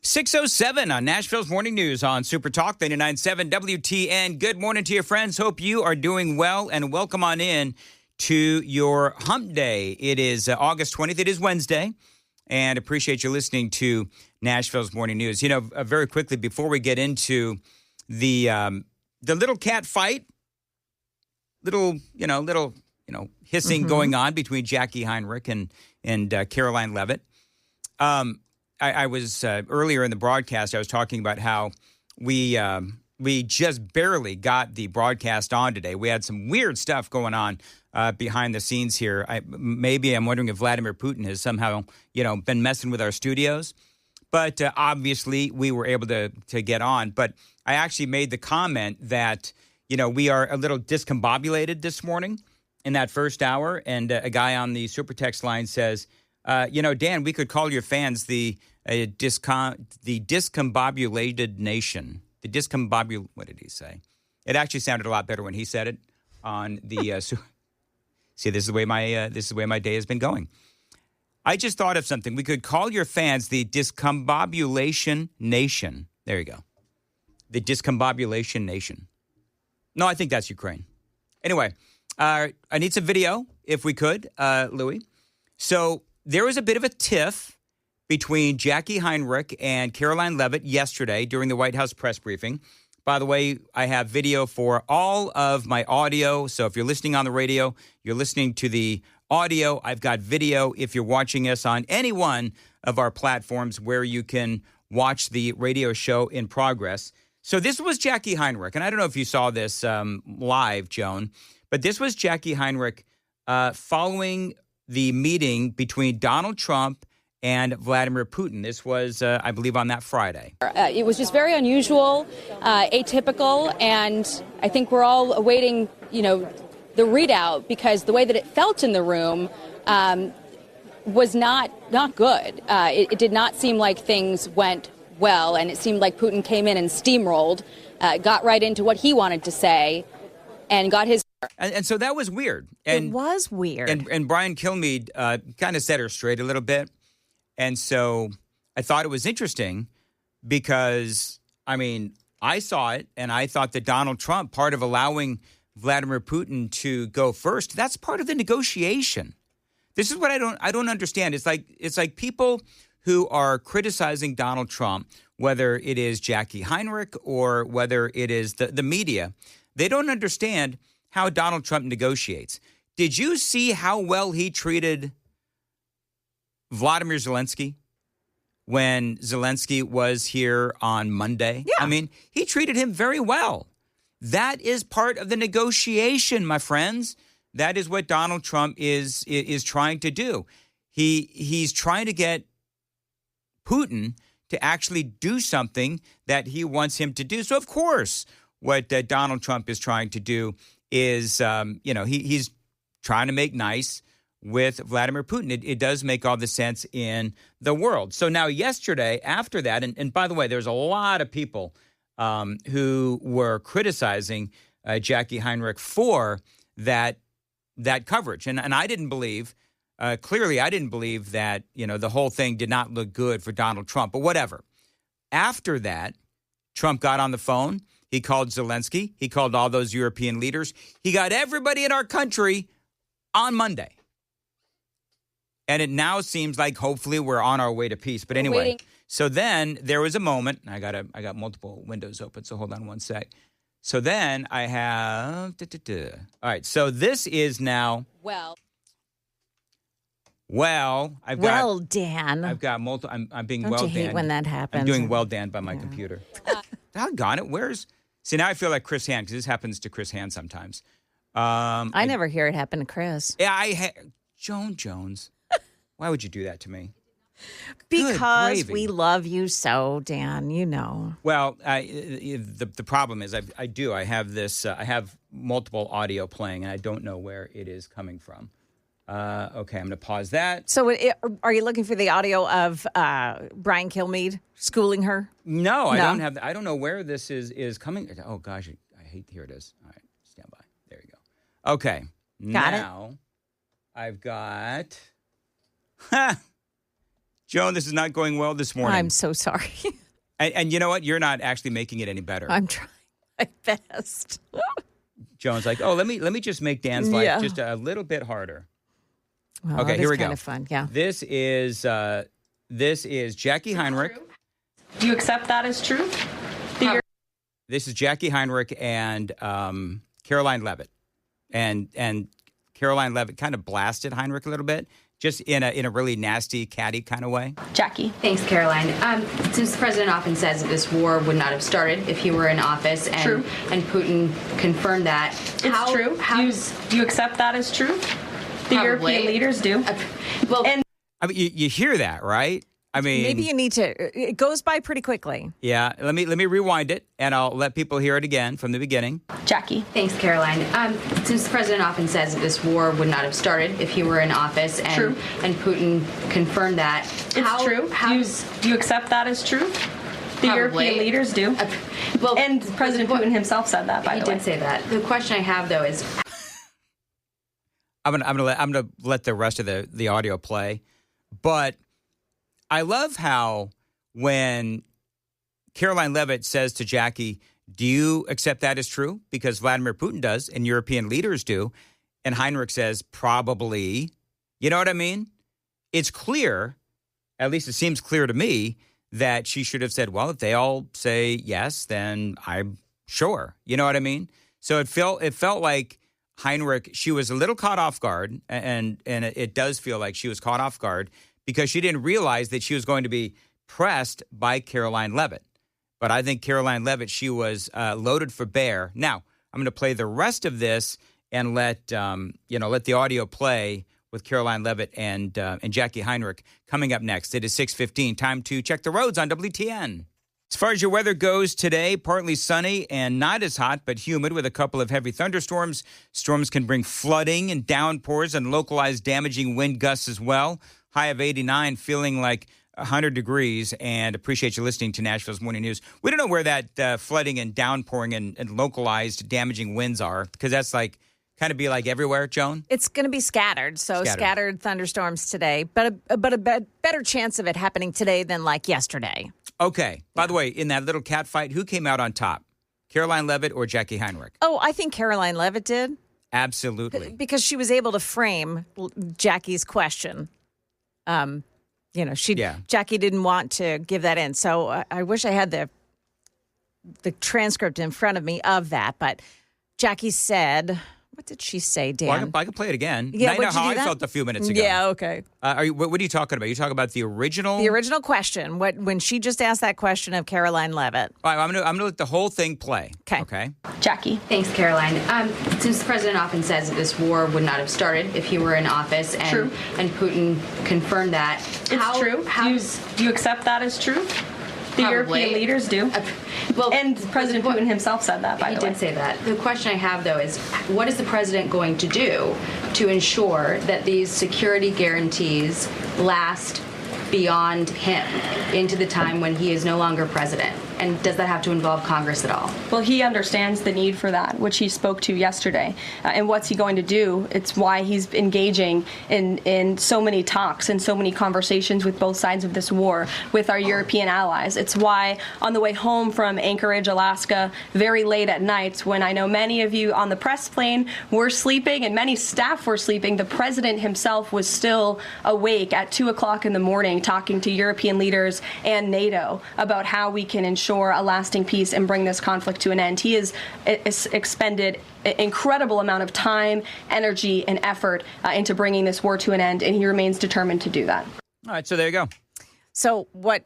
6:07 on Nashville's Morning News on Super Talk 99.7 WTN. Good morning to your friends. Hope you are doing well, and welcome on in to your hump day. It is August 20th. It is Wednesday, and appreciate you listening to Nashville's Morning News. You know, very quickly before we get into the little cat fight, little hissing going on between Jackie Heinrich and Caroline Leavitt. I was earlier in the broadcast, I was talking about how we just barely got the broadcast on today. We had some weird stuff going on behind the scenes here. I'm wondering if Vladimir Putin has somehow, been messing with our studios. But obviously, we were able to get on. But I actually made the comment that, we are a little discombobulated this morning in that first hour. And a guy on the super text line says, Dan, we could call your fans the discombobulated nation. What did he say? It actually sounded a lot better when he said it on the. See, this is the way my day has been going. I just thought of something. We could call your fans the discombobulation nation. There you go. The discombobulation nation. No, I think that's Ukraine. Anyway, I need some video, if we could, Louis. So there was a bit of a tiff between Jackie Heinrich and Caroline Leavitt yesterday during the White House press briefing. By the way, I have video for all of my audio. So if you're listening on the radio, you're listening to the audio. I've got video if you're watching us on any one of our platforms where you can watch the radio show in progress. So this was Jackie Heinrich. And I don't know if you saw this live, Joan, but this was Jackie Heinrich following the meeting between Donald Trump and Vladimir Putin. This was, I believe, on that Friday. It was just very unusual, atypical, and I think we're all awaiting, the readout, because the way that it felt in the room was not good. It did not seem like things went well, and it seemed like Putin came in and steamrolled, got right into what he wanted to say, and got his... And so that was weird. And, it was weird. And Brian Kilmeade kind of set her straight a little bit. And so I thought it was interesting because, I saw it and I thought that Donald Trump, part of allowing Vladimir Putin to go first, that's part of the negotiation. This is what I don't understand. It's like people who are criticizing Donald Trump, whether it is Jackie Heinrich or whether it is the media, they don't understand how Donald Trump negotiates. Did you see how well he treated Vladimir Zelensky when Zelensky was here on Monday? Yeah. He treated him very well. That is part of the negotiation, my friends. That is what Donald Trump is trying to do. He's trying to get Putin to actually do something that he wants him to do. So, of course, what Donald Trump is trying to do is, he's trying to make nice with Vladimir Putin. It does make all the sense in the world. So now yesterday, after that, and by the way, there's a lot of people who were criticizing Jackie Heinrich for that coverage. And I didn't believe, clearly I didn't believe that, the whole thing did not look good for Donald Trump, but whatever. After that, Trump got on the phone. He called Zelensky. He called all those European leaders. He got everybody in our country on Monday. And it now seems like hopefully we're on our way to peace. But anyway, so then there was a moment. I got multiple windows open, so hold on one sec. So then I have... All right, so this is now... Well, Dan. I've got multiple... I'm being Don't well, you hate Dan. when that happens? I'm doing well, Dan, by my computer. Doggone it. See, now I feel like Chris Hand, because this happens to Chris Hand sometimes. I never hear it happen to Chris. Yeah, Jones. Why would you do that to me? Because we love you so, Dan, Well, the problem is I have this, I have multiple audio playing, and I don't know where it is coming from. Okay, I'm going to pause that. So are you looking for the audio of Brian Kilmeade schooling her? No, I don't have. I don't know where this is coming. Oh, gosh, I hate. Here it is. All right, stand by. There you go. Okay, got now I've got Joan, this is not going well this morning. I'm so sorry. And you know what? You're not actually making it any better. I'm trying my best. Joan's like, oh, let me just make Dan's life just a little bit harder. Well, Okay, here we go. Kind of fun, yeah. This is Jackie Heinrich. Do you accept that as true? This is Jackie Heinrich and Caroline Leavitt, and Caroline Leavitt kind of blasted Heinrich a little bit, just in a really nasty, catty kind of way. Jackie. Thanks, Caroline. Since the president often says that this war would not have started if he were in office, and True. and Putin confirmed that. It's true. Do you accept that as true? The Probably. European leaders do. Well, And I mean, you hear that, right? I mean, Maybe you need to. It goes by pretty quickly. yeah. Let me rewind it, and I'll let people hear it again from the beginning. Jackie. thanks, Caroline. Since the president often says that this war would not have started if he were in office, and True. and Putin confirmed that. It's true. Do you accept that as true? The Probably. European leaders do. Well, And President Putin himself said that, by he the way. did say that. The question I have, though, is I'm gonna let the rest of the audio play, but I love how when Caroline Leavitt says to Jackie, "Do you accept that as true?" Because Vladimir Putin does, and European leaders do, and Heinrich says, "Probably." You know what I mean? It's clear, at least it seems clear to me, that she should have said, "Well, if they all say yes, then I'm sure." You know what I mean? So it felt like Heinrich, she was a little caught off guard, and it does feel like she was caught off guard because she didn't realize that she was going to be pressed by Caroline Leavitt. But I think Caroline Leavitt, she was loaded for bear. Now, I'm going to play the rest of this and let the audio play with Caroline Leavitt and Jackie Heinrich coming up next. It is 6:15. Time to check the roads on WTN. As far as your weather goes today, partly sunny and not as hot, but humid with a couple of heavy thunderstorms. Storms can bring flooding and downpours and localized damaging wind gusts as well. High of 89, feeling like 100 degrees, and appreciate you listening to Nashville's Morning News. We don't know where that flooding and downpouring and localized damaging winds are, because that's like kind of be like everywhere, Joan? It's going to be scattered, so scattered thunderstorms today, but a better chance of it happening today than like yesterday. Okay. By the way, in that little cat fight, who came out on top? Caroline Leavitt or Jackie Heinrich? Oh, I think Caroline Leavitt did. Absolutely. Because she was able to frame Jackie's question. Jackie didn't want to give that in. So I wish I had the transcript in front of me of that. But Jackie said, what did she say, Dan? Well, I can play it again. Yeah, I know how I felt a few minutes ago. Yeah, okay. What are you talking about? You talking about the original? The original question, when she just asked that question of Caroline Leavitt. All right, I'm gonna let the whole thing play. Okay. Jackie. thanks, Caroline. Since the president often says that this war would not have started if he were in office, and True. and Putin confirmed that. It's true. Do you accept that as true? The Probably. European leaders do. Well, And President Putin himself said that, by he the way. did say that. The question I have, though, is what is the president going to do to ensure that these security guarantees last beyond him into the time when he is no longer president? And does that have to involve Congress at all? Well, he understands the need for that, which he spoke to yesterday. And what's he going to do? It's why he's engaging in so many talks and so many conversations with both sides of this war with our European allies. It's why on the way home from Anchorage, Alaska, very late at night, when I know many of you on the press plane were sleeping and many staff were sleeping, the president himself was still awake at 2 o'clock in the morning talking to European leaders and NATO about how we can ensure a lasting peace and bring this conflict to an end. He has expended an incredible amount of time, energy, and effort into bringing this war to an end, and he remains determined to do that. All right, so there you go. So what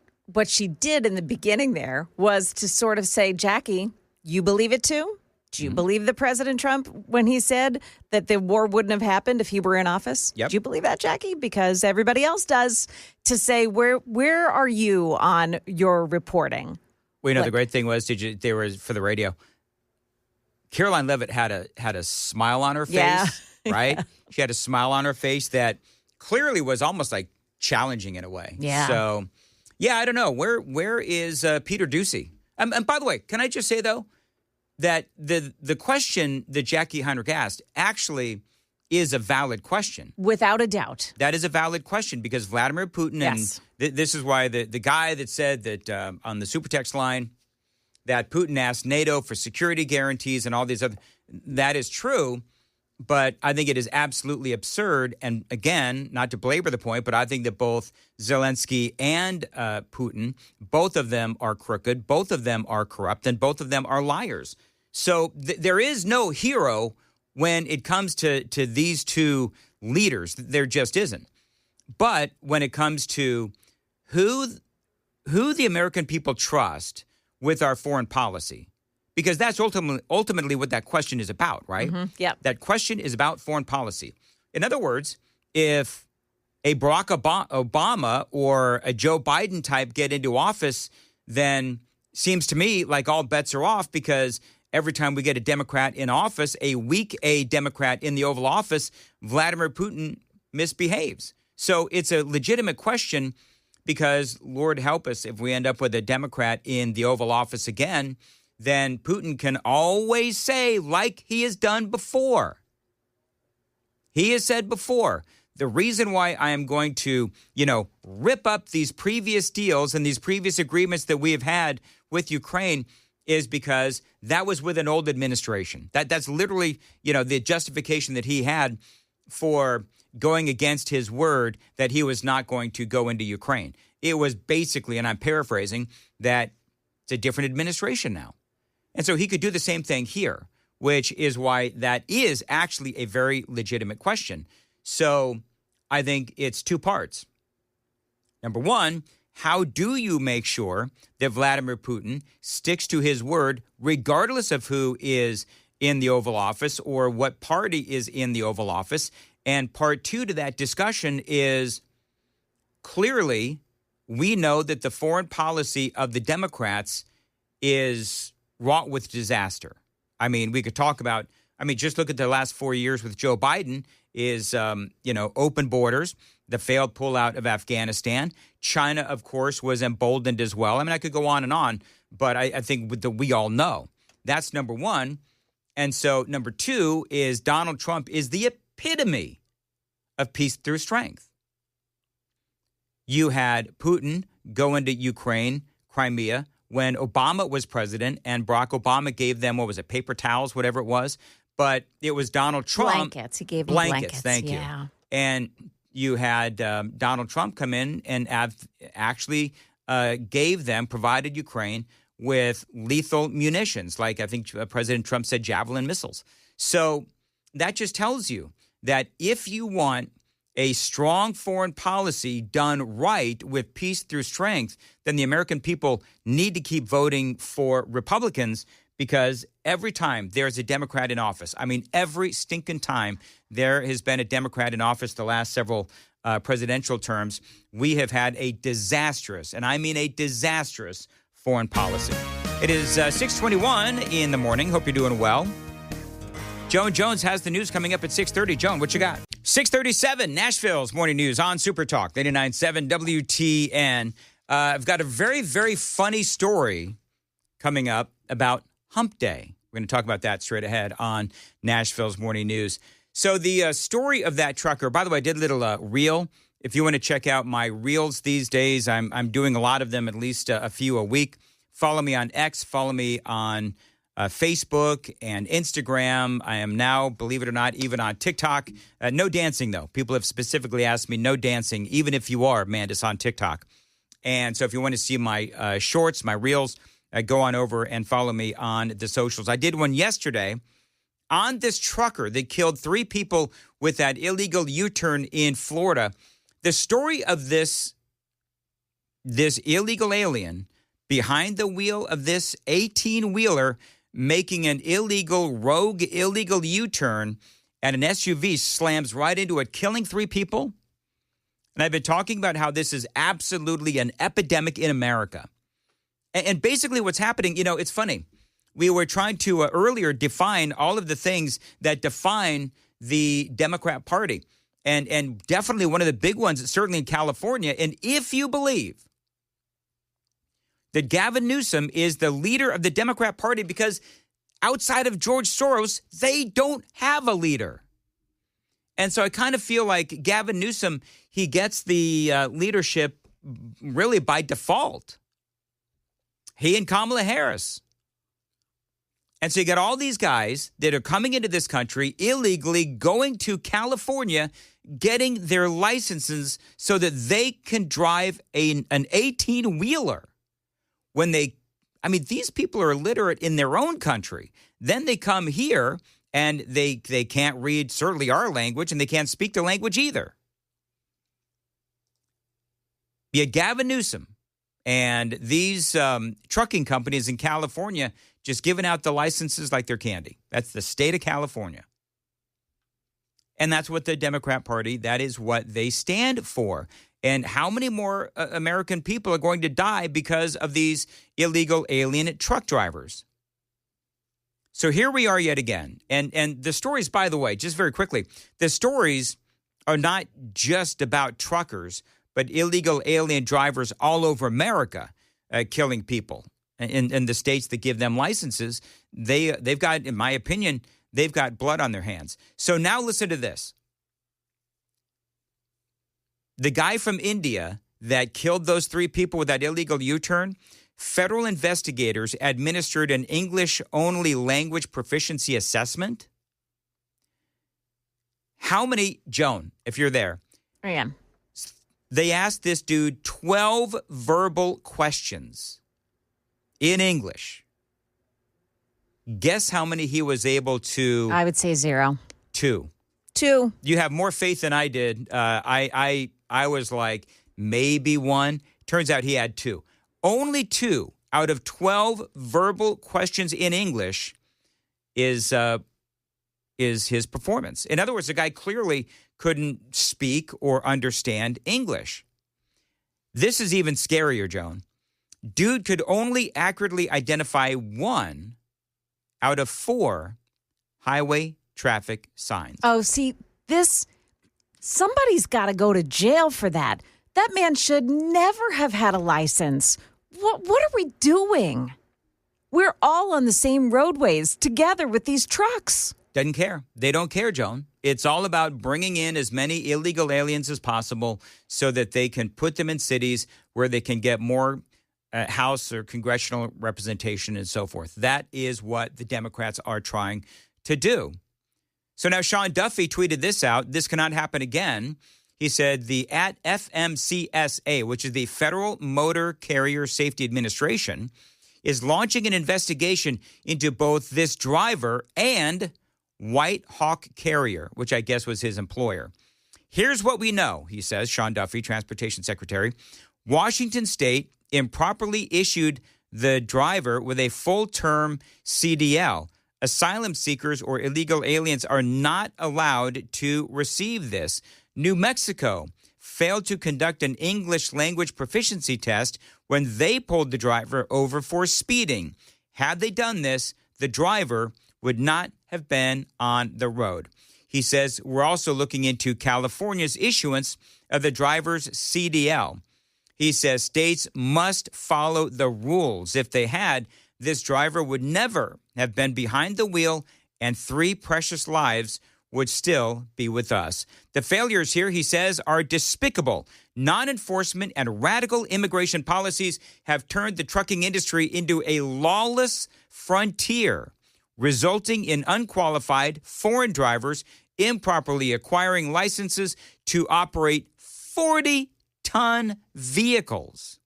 she did in the beginning there was to sort of say, Jackie, you believe it too? Do you believe the President Trump when he said that the war wouldn't have happened if he were in office? Yep. Do you believe that, Jackie? Because everybody else does. To say, where are you on your reporting? Well, the great thing was, they were for the radio. Caroline Leavitt had a smile on her face, Yeah. right? She had a smile on her face that clearly was almost like challenging in a way. Yeah. So, yeah, I don't know. Where is Peter Doocy? And by the way, can I just say, though, that the question that Jackie Heinrich asked actually is a valid question. Without a doubt. That is a valid question because Vladimir Putin, Yes. and this is why the guy that said that on the super text line that Putin asked NATO for security guarantees and all these other, that is true. But I think it is absolutely absurd. And again, not to belabor the point, but I think that both Zelensky and Putin, both of them are crooked, both of them are corrupt, and both of them are liars. So there is no hero when it comes to these two leaders. There just isn't. But when it comes to who the American people trust with our foreign policy, because that's ultimately what that question is about, right? Mm-hmm. Yeah. That question is about foreign policy. In other words, if a Barack Obama or a Joe Biden type get into office, then seems to me like all bets are off because every time we get a Democrat in office, a Democrat in the Oval Office, Vladimir Putin misbehaves. So it's a legitimate question because, Lord help us, if we end up with a Democrat in the Oval Office again, then Putin can always say, like he has done before. He has said before, the reason why I am going to, rip up these previous deals and these previous agreements that we have had with Ukraine is because that was with an old administration. That's literally, the justification that he had for going against his word that he was not going to go into Ukraine. It was basically, and I'm paraphrasing, that it's a different administration now. And so he could do the same thing here, which is why that is actually a very legitimate question. So I think it's two parts. Number one, how do you make sure that Vladimir Putin sticks to his word, regardless of who is in the Oval Office or what party is in the Oval Office? And part two to that discussion is clearly we know that the foreign policy of the Democrats is wrought with disaster. I mean, we could talk about, just look at the last 4 years with Joe Biden is, open borders, the failed pullout of Afghanistan. China, of course, was emboldened as well. I could go on, but I think we all know. That's number one. And so number two is Donald Trump is the epitome of peace through strength. You had Putin go into Ukraine, Crimea, when Obama was president, and Barack Obama gave them, paper towels, whatever it was. But it was Donald Trump. Blankets. He gave them blankets. Thank you. And you had Donald Trump come in and actually provided Ukraine with lethal munitions, like I think President Trump said, Javelin missiles. So that just tells you that if you want a strong foreign policy done right with peace through strength, then the American people need to keep voting for Republicans because every time there's a Democrat in office, every stinking time there has been a Democrat in office the last several presidential terms, we have had a disastrous, and I mean a disastrous, foreign policy. It is 6:21 in the morning. Hope you're doing well. Joan Jones has the news coming up at 6:30. Joan, what you got? 6:37, Nashville's morning news on Super Talk, 89.7 WTN. I've got a very, very funny story coming up about Hump Day. We're going to talk about that straight ahead on Nashville's morning news. So the story of that trucker, by the way, I did a little reel. If you want to check out my reels these days, I'm doing a lot of them, at least a few a week. Follow me on X, follow me on Facebook and Instagram. I am now, believe it or not, even on TikTok. No dancing, though. People have specifically asked me no dancing, even if you are, Mandis, on TikTok. And so if you want to see my shorts, my reels, go on over and follow me on the socials. I did one yesterday on this trucker that killed 3 people with that illegal U-turn in Florida. The story of this illegal alien behind the wheel of this 18-wheeler making an rogue illegal U-turn, and an SUV slams right into it, killing 3 people. And I've been talking about how this is absolutely an epidemic in America. And basically what's happening, it's funny. We were trying to earlier define all of the things that define the Democrat Party. And definitely one of the big ones, certainly in California. And if you believe that Gavin Newsom is the leader of the Democrat Party because outside of George Soros, they don't have a leader. And so I kind of feel like Gavin Newsom, he gets the leadership really by default. He and Kamala Harris. And so you got all these guys that are coming into this country illegally, going to California, getting their licenses so that they can drive an 18-wheeler. These people are illiterate in their own country. Then they come here and they can't read certainly our language, and they can't speak the language either. You Gavin Newsom and these trucking companies in California just giving out the licenses like they're candy. That's the state of California. And that's what the Democrat Party, that is what they stand for. And how many more American people are going to die because of these illegal alien truck drivers? So here we are yet again. And the stories, by the way, just very quickly, the stories are not just about truckers, but illegal alien drivers all over America killing people. In the states that give them licenses, they've got, in my opinion, they've got blood on their hands. So now listen to this. The guy from India that killed those 3 people with that illegal U-turn, federal investigators administered an English-only language proficiency assessment. How many, Joan, if you're there? I am. They asked this dude 12 verbal questions in English. Guess how many he was able to? I would say 0. 2. 2. You have more faith than I did. I was like, maybe 1. Turns out he had 2. Only 2 out of 12 verbal questions in English is his performance. In other words, the guy clearly couldn't speak or understand English. This is even scarier, Joan. Dude could only accurately identify 1 out of 4 highway traffic signs. Oh, see, somebody's got to go to jail for that. That man should never have had a license. What are we doing? We're all on the same roadways together with these trucks. Doesn't care. They don't care, Joan. It's all about bringing in as many illegal aliens as possible so that they can put them in cities where they can get more House or congressional representation and so forth. That is what the Democrats are trying to do. So now Sean Duffy tweeted this out. This cannot happen again. He said the at FMCSA, which is the Federal Motor Carrier Safety Administration, is launching an investigation into both this driver and White Hawk Carrier, which I guess was his employer. Here's what we know, he says, Sean Duffy, Transportation Secretary. Washington State improperly issued the driver with a full-term CDL. Asylum seekers or illegal aliens are not allowed to receive this. New Mexico failed to conduct an English language proficiency test when they pulled the driver over for speeding. Had they done this, the driver would not have been on the road. He says we're also looking into California's issuance of the driver's CDL. He says states must follow the rules. If they had, this driver would never have been behind the wheel, and 3 precious lives would still be with us. The failures here, he says, are despicable. Non-enforcement and radical immigration policies have turned the trucking industry into a lawless frontier, resulting in unqualified foreign drivers improperly acquiring licenses to operate 40-ton vehicles.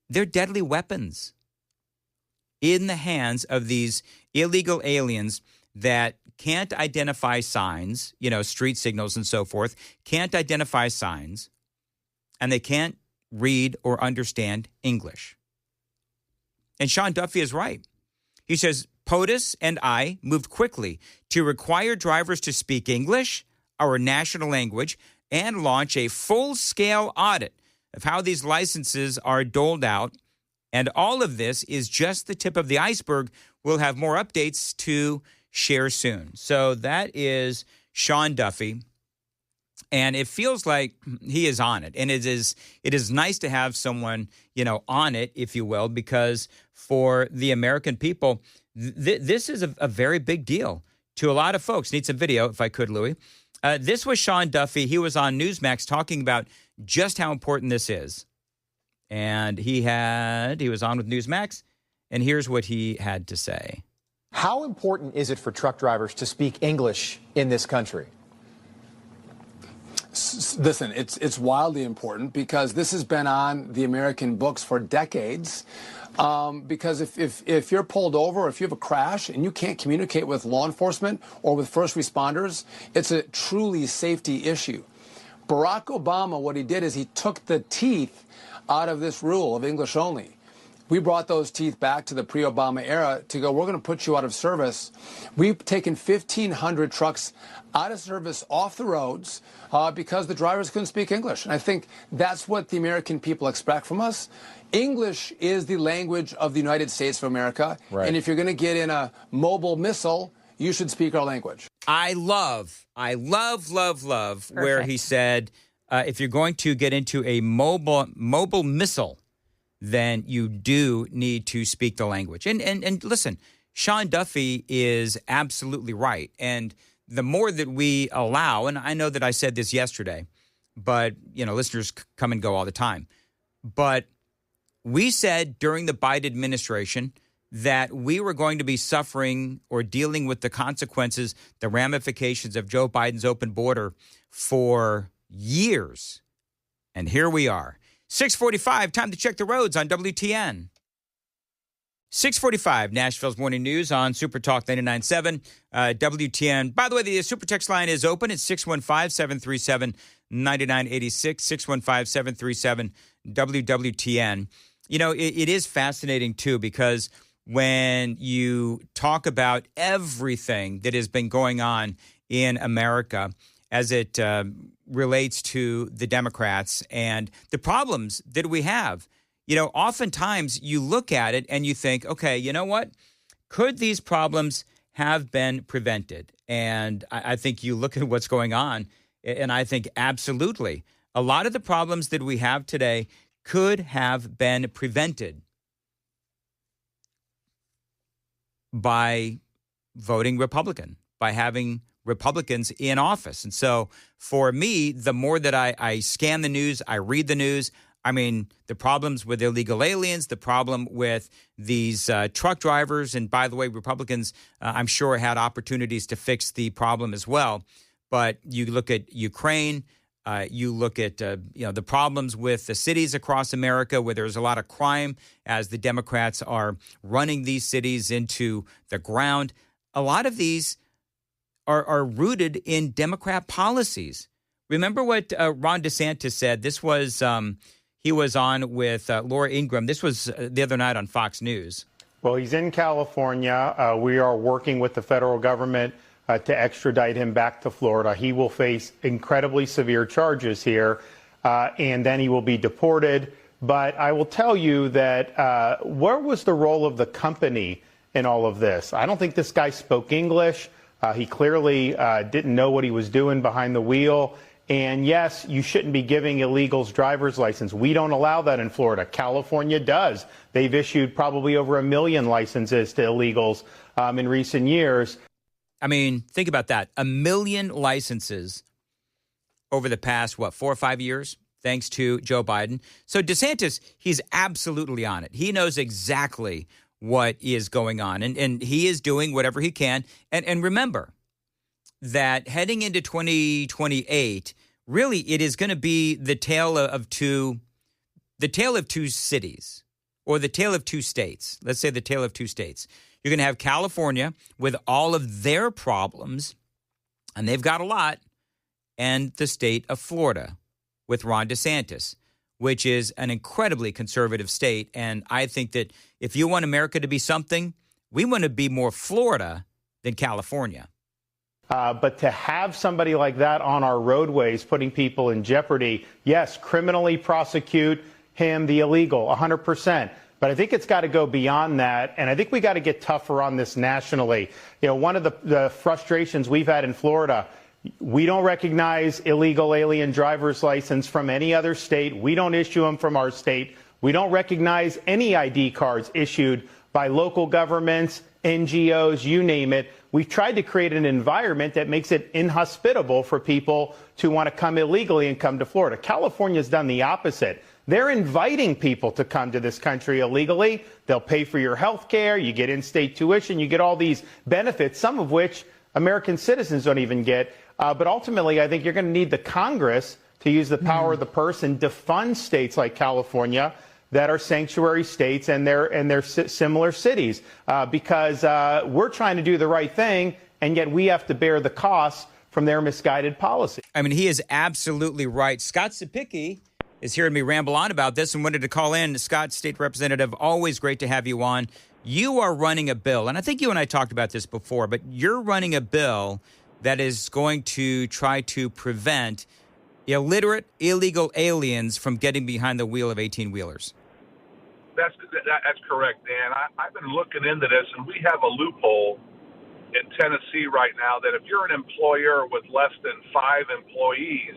They're deadly weapons in the hands of these illegal aliens that can't identify signs, street signals and so forth, can't identify signs, and they can't read or understand English. And Sean Duffy is right. He says, POTUS and I moved quickly to require drivers to speak English, our national language, and launch a full-scale audit of how these licenses are doled out. And all of this is just the tip of the iceberg. We'll have more updates to share soon. So that is Sean Duffy. And it feels like he is on it. And it is nice to have someone, on it, if you will, because for the American people, this is a very big deal to a lot of folks. Need some video, if I could, Louis. This was Sean Duffy. He was on Newsmax talking about just how important this is. And he was on with Newsmax, and here's what he had to say. How important is it for truck drivers to speak English in this country? Listen, it's wildly important because this has been on the American books for decades. Because if you're pulled over or if you have a crash and you can't communicate with law enforcement or with first responders, it's a truly safety issue. Barack Obama, what he did is he took the teeth out of this rule of English only. We brought those teeth back to the pre-Obama era to go, we're going to put you out of service. We've taken 1,500 trucks out of service off the roads because the drivers couldn't speak English. And I think that's what the American people expect from us. English is the language of the United States of America. Right. And if you're going to get in a mobile missile, you should speak our language. I love Perfect. where he said, if you're going to get into a mobile missile, then you do need to speak the language. And listen, Sean Duffy is absolutely right. And the more that we allow, and I know that I said this yesterday, but, listeners come and go all the time. But we said during the Biden administration that we were going to be suffering or dealing with the consequences, the ramifications of Joe Biden's open border for years. And here we are. 6:45, time to check the roads on WTN. 6:45, Nashville's Morning News on Super Talk 99.7 WTN. By the way, the Super Text line is open. It's 615-737-9986, 615-737-WWTN. It is fascinating, too, because when you talk about everything that has been going on in America as it relates to the Democrats and the problems that we have, oftentimes you look at it and you think, okay, you know what? Could these problems have been prevented? And I think you look at what's going on, and I think absolutely a lot of the problems that we have today could have been prevented by voting Republican, by having Republicans in office. And so for me, the more that I scan the news, I read the news, the problems with illegal aliens, the problem with these truck drivers, and by the way, Republicans, I'm sure, had opportunities to fix the problem as well. But you look at Ukraine, you look at the problems with the cities across America where there's a lot of crime as the Democrats are running these cities into the ground. A lot of these are rooted in Democrat policies. Remember what Ron DeSantis said? This was he was on with Laura Ingraham. This was the other night on Fox News. Well, he's in California. We are working with the federal government to extradite him back to Florida. He will face incredibly severe charges here, and then he will be deported. But I will tell you that where was the role of the company in all of this? I don't think this guy spoke English. He clearly didn't know what he was doing behind the wheel. And yes, you shouldn't be giving illegals driver's license. We don't allow that in Florida. California does. They've issued probably over 1 million licenses to illegals in recent years. Think about that. 1 million licenses over the past, 4 or 5 years, thanks to Joe Biden. So DeSantis, he's absolutely on it. He knows exactly what is going on, and he is doing whatever he can. And remember that heading into 2028, really it is going to be the tale of two cities, or the tale of two states. Let's say the tale of two states. You're going to have California with all of their problems, and they've got a lot, and the state of Florida with Ron DeSantis, which is an incredibly conservative state. And I think that if you want America to be something, we want to be more Florida than California. But to have somebody like that on our roadways putting people in jeopardy, yes, criminally prosecute him, the illegal, 100%. But I think it's got to go beyond that, and I think we got to get tougher on this nationally. One of the frustrations we've had in Florida, we don't recognize illegal alien driver's license from any other state. We don't issue them from our state. We don't recognize any ID cards issued by local governments, NGOs, you name it. we've tried to create an environment that makes it inhospitable for people to want to come illegally and come to Florida. California's done the opposite. They're inviting people to come to this country illegally. They'll pay for your health care. You get in-state tuition. You get all these benefits, some of which American citizens don't even get. But ultimately, I think you're going to need the Congress to use the power of the purse and defund states like California that are sanctuary states and they're similar cities, because we're trying to do the right thing, and yet we have to bear the costs from their misguided policy. I mean, he is absolutely right. Scott Sapicki is hearing me ramble on about this and wanted to call in. Scott, State Representative, always great to have you on. You are running a bill, and I think you and I talked about this before, but you're running a bill that is going to try to prevent illiterate, illegal aliens from getting behind the wheel of 18-wheelers. That's correct, Dan. I've been looking into this, and we have a loophole in Tennessee right now that if you're an employer with less than 5 employees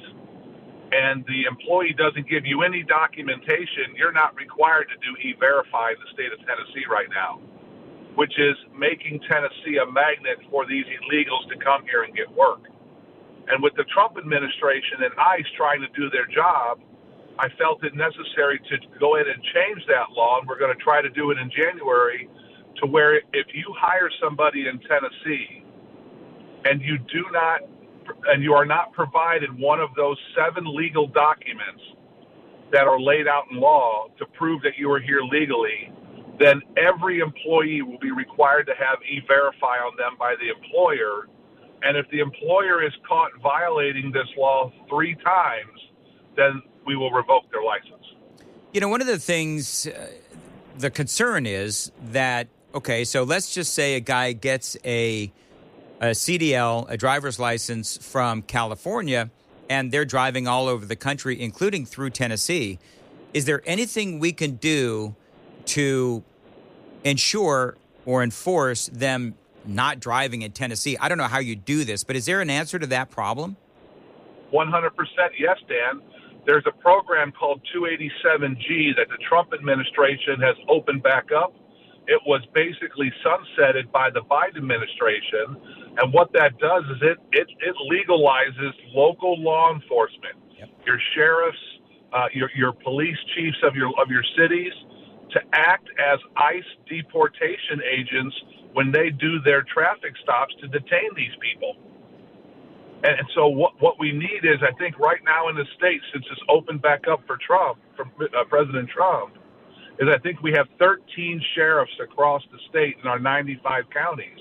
and the employee doesn't give you any documentation, you're not required to do E-Verify in the state of Tennessee right now, which is making Tennessee a magnet for these illegals to come here and get work. And with the Trump administration and ICE trying to do their job, I felt it necessary to go ahead and change that law, and we're going to try to do it in January, to where if you hire somebody in Tennessee and you are not provided one of those 7 legal documents that are laid out in law to prove that you are here legally, then every employee will be required to have E-Verify on them by the employer. And if the employer is caught violating this law 3 times, then we will revoke their license. You know, one of the things, the concern is that, okay, so let's just say a guy gets a CDL, a driver's license from California, and they're driving all over the country, including through Tennessee. Is there anything we can do to ensure or enforce them not driving in Tennessee? I don't know how you do this, but is there an answer to that problem? 100% yes, Dan. There's a program called 287G that the Trump administration has opened back up. It was basically sunsetted by the Biden administration. And what that does is it legalizes local law enforcement, your sheriffs, your police chiefs of your cities, to act as ICE deportation agents when they do their traffic stops to detain these people. And so what we need is, I think right now in the state, since it's opened back up for Trump, from President Trump, is I think we have 13 sheriffs across the state in our 95 counties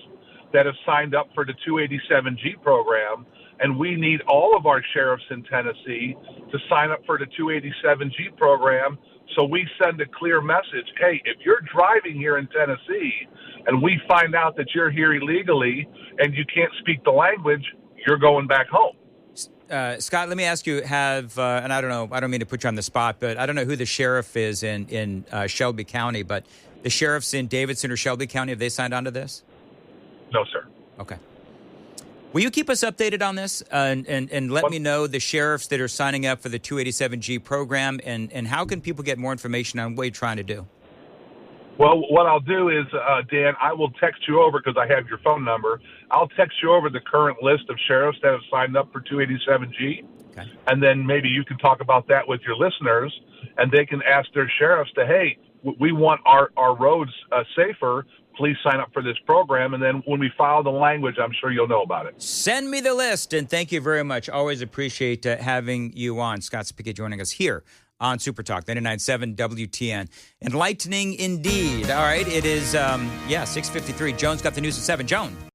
that have signed up for the 287G program. And we need all of our sheriffs in Tennessee to sign up for the 287G program, so we send a clear message. Hey, if you're driving here in Tennessee and we find out that you're here illegally and you can't speak the language, you're going back home. Scott, let me ask you, and I don't know, I don't mean to put you on the spot, but I don't know who the sheriff is in Shelby County, but the sheriffs in Davidson or Shelby County, have they signed on to this? No, sir. Okay. Will you keep us updated on this and let me know the sheriffs that are signing up for the 287G program, and how can people get more information on what you're trying to do? Well, what I'll do is, Dan, I will text you over, because I have your phone number. I'll text you over the current list of sheriffs that have signed up for 287G. Okay. And then maybe you can talk about that with your listeners, and they can ask their sheriffs to, hey, we want our roads safer. Please sign up for this program. And then when we file the language, I'm sure you'll know about it. Send me the list. And thank you very much. Always appreciate having you on. Scott Sapicki joining us here on Super Talk 99.7 WTN. Enlightening indeed. All right. It is, 6:53. Jones got the news at 7. Joan.